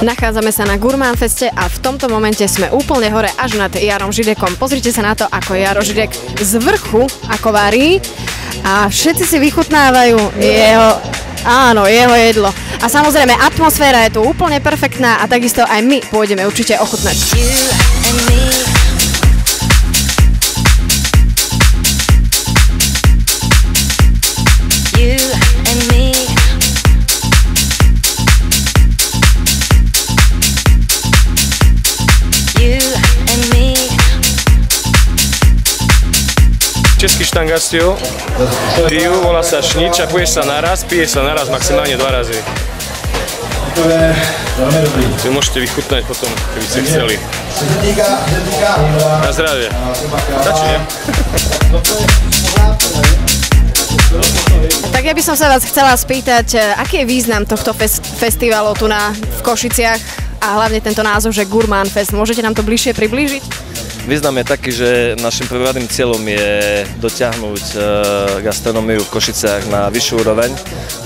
Nachádzame sa na Gurmán feste a v tomto momente sme úplne hore až nad Jarom Židekom. Pozrite sa na to, ako Jaro Židek z vrchu ako varí a všetci si vychutnávajú jeho jedlo. A samozrejme, atmosféra je tu úplne perfektná a takisto aj my pôjdeme určite ochutnať. Český štangastil, pijú, volá sa šnič a pije sa naraz, maximálne 2 razy. Si môžete vychutnať potom, keby ste chceli. Na zdravie. Stačí, nie? Tak ja by som sa vás chcela spýtať, aký je význam tohto festivalu tu v Košiciach a hlavne tento názov, že Gurmán fest. Môžete nám to bližšie priblížiť? Význam je taký, že našim prvým cieľom je dotiahnuť gastronómiu v Košiciach na vyššiu úroveň.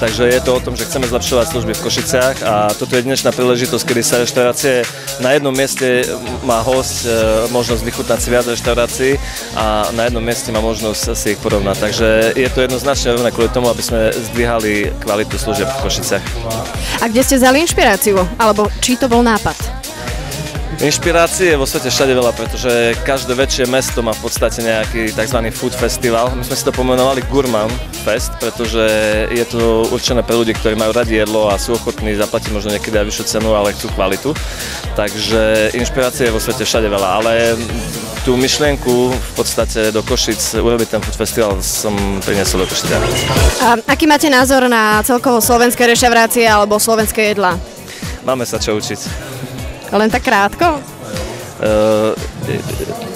Takže je to o tom, že chceme zlepšovať služby v Košiciach a toto je dnešná príležitosť, kedy sa reštaurácie na jednom mieste má hosť možnosť vychutnať si viac reštaurácií a na jednom mieste má možnosť si ich porovnať. Takže je to jednoznačne rovné kvôli tomu, aby sme zdvíhali kvalitu služieb v Košiciach. A kde ste vzali inšpiráciu? Alebo či to bol nápad? Inšpirácie je vo svete všade veľa, pretože každé väčšie mesto má v podstate nejaký tzv. Food festival. My sme si to pomenovali Gurmán fest, pretože je to určené pre ľudí, ktorí majú radi jedlo a sú ochotní zaplatiť možno niekedy aj vyššiu cenu, ale chcú kvalitu. Takže inšpirácie je vo svete všade veľa, ale tú myšlienku v podstate do Košic urobiť ten food festival som priniesol do Košic. A aký máte názor na celkovo slovenské reštaurácie alebo slovenské jedlá? Máme sa čo učiť. Len tak krátko?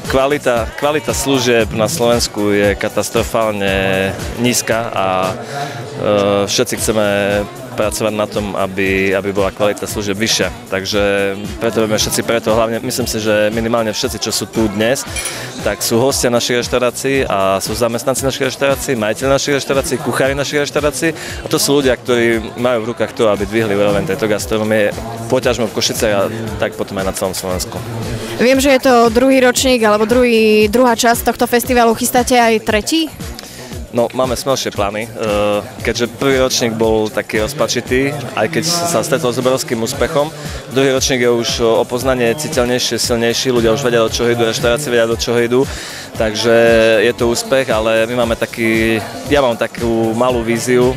Kvalita služieb na Slovensku je katastrofálne nízka a všetci chceme pracovať na tom, aby bola kvalita služieb vyššia. Takže preto vieme všetci preto, hlavne myslím si, že minimálne všetci, čo sú tu dnes, tak sú hostia našich reštaurácií a sú zamestnanci našich reštaurácií, majiteľi našich reštaurácií, kuchári našich reštaurácií a to sú ľudia, ktorí majú v rukách to, aby dvihli úroveň tejto gastronómie poťažmo v Košiciach a tak potom aj na celom Slovensku. Viem, že je to druhý ročník alebo druhá časť tohto festivalu. Chystáte aj tretí? No, máme smelšie plány, keďže prvý ročník bol taký rozpačitý, aj keď sa stretol s obrovským úspechom. Druhý ročník je už o poznanie citeľnejšie, silnejší, ľudia už vedia, do čoho idú, reštaurácie vedia, do čoho idú, takže je to úspech, ale my máme ja mám takú malú víziu,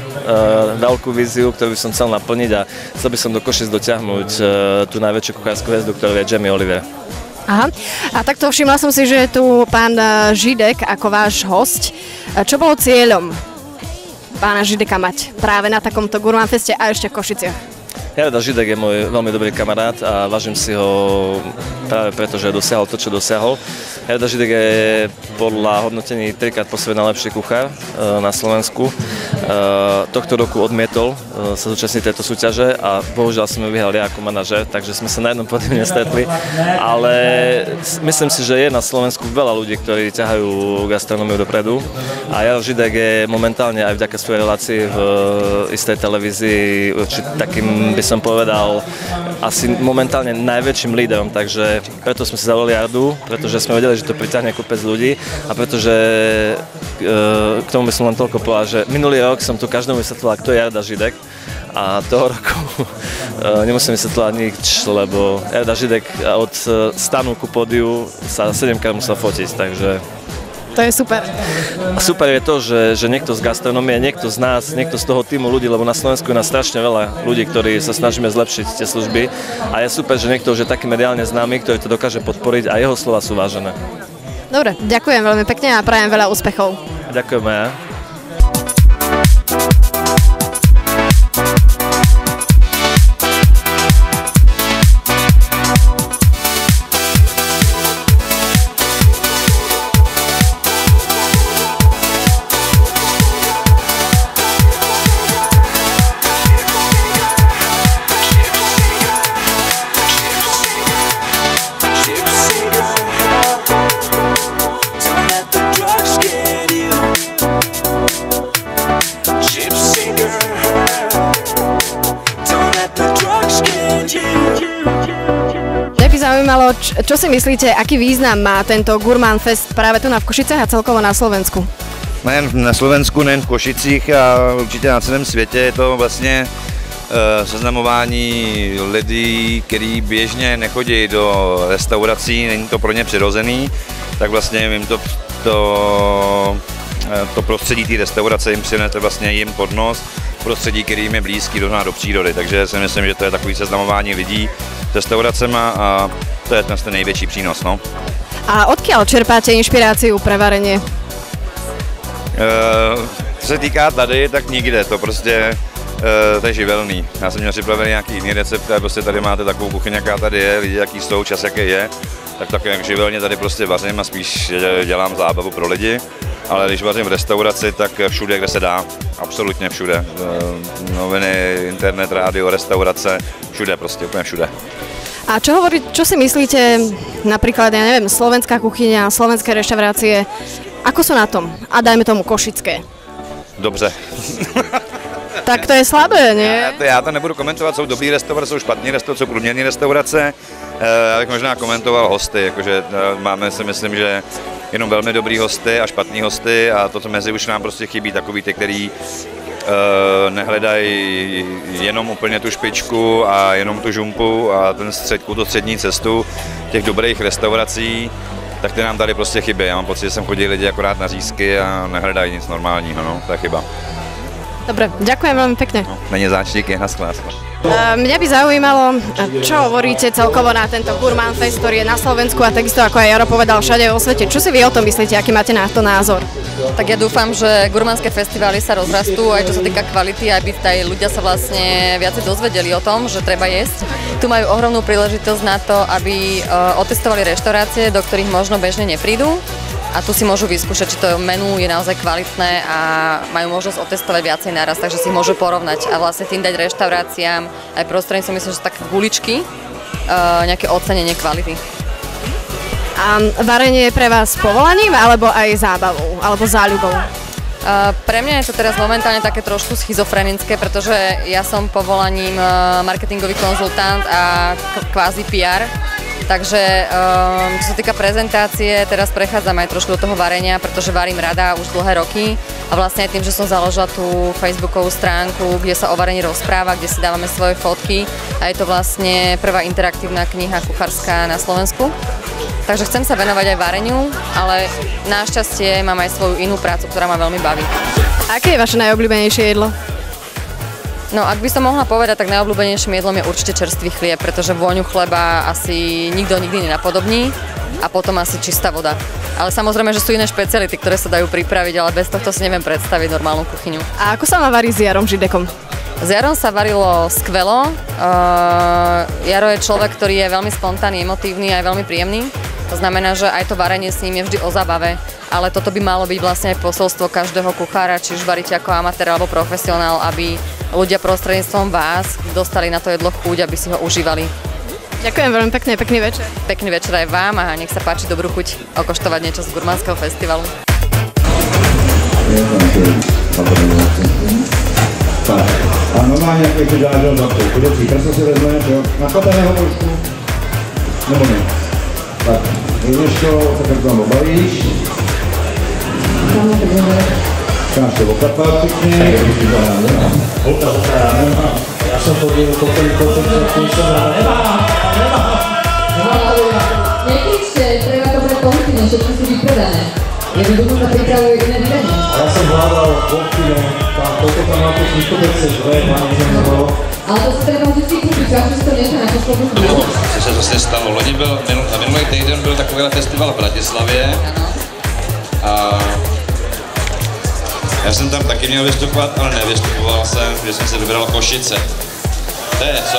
veľkú víziu, ktorú by som chcel naplniť a chcel by som do Košic dotiahnuť tú najväčšiu kuchárskú hviezdu, ktorú je Jamie Oliver. Aha, a takto všimla som si, že je tu pán Židek ako váš hosť. Čo bolo cieľom pána Žideka mať práve na takomto Gurmán feste a ešte v Košiciach? Jarda Židek je môj veľmi dobrý kamarát a vážim si ho práve preto, že dosiahol to, čo dosiahol. Jarda Židek je podľa hodnotení 3-krát po svete najlepší kuchár na Slovensku. Tohto roku odmietol sa zúčastniť tejto súťaže a bohužiaľ som ju vyhral ja ako manažer, takže sme sa na jednom pódiu nestretli, ale myslím si, že je na Slovensku veľa ľudí, ktorí ťahajú gastronómiu dopredu a Jarda Židek je momentálne aj vďaka svojej relácii v istej televízii takým, by som povedal, asi momentálne najväčším lídrom, takže preto sme si zavolali Jardu, pretože sme vedeli, že to priťahne kopec ľudí a pretože k tomu by som len toľko povedal, že minulý rok som tu každému vysvetľoval, kto je Jarda Židek a toho roku nemusím vysvetľovať nič, lebo Jarda Židek od stanu ku pódiu sa 7-krát musel fotiť, takže... To je super. Super je to, že niekto z gastronómie, niekto z nás, niekto z toho týmu ľudí, lebo na Slovensku je nás strašne veľa ľudí, ktorí sa snažíme zlepšiť tie služby a je super, že niekto už je taký mediálne známy, ktorý to dokáže podporiť a jeho slova sú vážené. Dobre, ďakujem veľmi pekne a prajem veľa úspechov. Ďakujeme ja. zaujímalo, čo si myslíte, aký význam má tento Gurmán Fest práve tu v Košicách a celkovo na Slovensku? Nejen na Slovensku, nejen v Košicích a určitě na celém světě je to vlastně seznamování lidí, kteří běžně nechodí do restaurací, není to pro ně přirozený, tak vlastně jim to prostředí té restaurace jim přinese vlastně jim pod nos, prostředí, který jim je blízký do přírody, takže si myslím, že to je takový seznamování lidí s restauracema a to je ten největší přínos. No. A odkiaľ čerpáte inšpiráciu pre varenie? Co se týká tady, tak nikde, to prostě to je živelný. Já jsem měl připravený nějaký jiný recept, ale prostě tady máte takovou kuchyň, jaká tady je, lidi jaký jsou, čas jaký je, tak jak živelně tady prostě vařím a spíš dělám zábavu pro lidi. Ale když vařím v restauraci, tak všude, kde se dá, absolutně všude. Noviny, internet, rádio, restaurace, všude prostě, úplně všude. A čo si myslíte, napríklad, ja neviem, slovenská kuchyňa, slovenské reštaurácie, ako sú na tom? A dajme tomu košické. Dobře. Tak to je slabé, nie? Já to nebudu komentovat, jsou dobrý restaurace, jsou špatný restaurace, jsou průměrné restaurace. Já bych možná komentoval hosty, jakože máme si myslím, že jenom velmi dobrý hosty a špatný hosty a to mezi už nám prostě chybí takový ty, který nehledají jenom úplně tu špičku a jenom tu žumpu a tu střední cestu těch dobrých restaurací, tak ty nám tady prostě chybí. Já mám pocit, že sem chodí lidi akorát na řízky a nehledají nic normálního, no, to je chyba. Dobre, ďakujem veľmi pekne. No, není záčníky, naschlás. Mňa by zaujímalo, čo hovoríte celkovo na tento Gurmán Fest, ktorý je na Slovensku a takisto ako aj Jaro povedal všade vo svete. Čo si vy o tom myslíte, aký máte na to názor? Tak ja dúfam, že gurmánske festivály sa rozrastú, aj čo sa týka kvality, aby aj ľudia sa vlastne viacej dozvedeli o tom, že treba jesť. Tu majú ohromnú príležitosť na to, aby otestovali reštaurácie, do ktorých možno bežne neprídu. A tu si môžu vyskúšať, či to menu je naozaj kvalitné a majú možnosť otestovať viacej naraz, takže si môžu porovnať a vlastne tým dať reštauráciám aj prostredníctvom, myslím, že také guličky, nejaké ocenenie kvality. A varenie je pre vás povolaním alebo aj zábavou, alebo záľubou? Pre mňa je to teraz momentálne také trošku schizofrenické, pretože ja som povolaním marketingový konzultant a kvázi PR. Takže čo sa týka prezentácie, teraz prechádzam aj trošku do toho varenia, pretože varím rada už dlhé roky a vlastne aj tým, že som založila tú facebookovú stránku, kde sa o varení rozpráva, kde si dávame svoje fotky a je to vlastne prvá interaktívna kniha kuchárska na Slovensku. Takže chcem sa venovať aj vareniu, ale našťastie mám aj svoju inú prácu, ktorá ma veľmi baví. Aké je vaše najobľúbenejšie jedlo? No, ak by som mohla povedať, tak najobľúbenejším jedlom je určite čerstvý chlieb, pretože vôňu chleba asi nikto nikdy nenapodobní a potom asi čistá voda. Ale samozrejme, že sú iné špeciality, ktoré sa dajú pripraviť, ale bez tohto si neviem predstaviť normálnu kuchyňu. A ako sa má varí s Jarom Židekom? S Jarom sa varilo skvelo. Jaro je človek, ktorý je veľmi spontánny, emotívny a je veľmi príjemný. To znamená, že aj to varenie s ním je vždy o zábave, ale toto by malo byť vlastne aj posolstvo každého kuchára, či už varíte ako amatér alebo profesionál, aby ľudia prostredníctvom vás dostali na to jedlo chuť, aby si ho užívali. Ďakujem veľmi pekne, pekný večer. Pekný večer aj vám a nech sa páči dobrú chuť okoštovať niečo z Gurmánskeho festivalu. A normálne, keď si dáš do zaptu, kudeci, krásno si vezme, na klapeného počtu, nebo ne. Tak, vezmeš to, tak jak vám obalíš. Dáš to oklapať pekne. Ja som chodil Nekričte, treba to pre konfine, všetko sú vypredané. Jednoducho sa pripravujú iné vydanie. Ja som hľadal konfine, toto tam má tu snížkobece zle, mám nebolo. Ale to sa treba vždy kúpiť, každý si to nechá na pošlopu. Co se zase stalo, loni byl, na minulý týden byl takovýhle festival v Bratislavě. A já jsem tam taky měl vystupovat, ale nevystupoval jsem, že jsem se vybral Košice. To je co?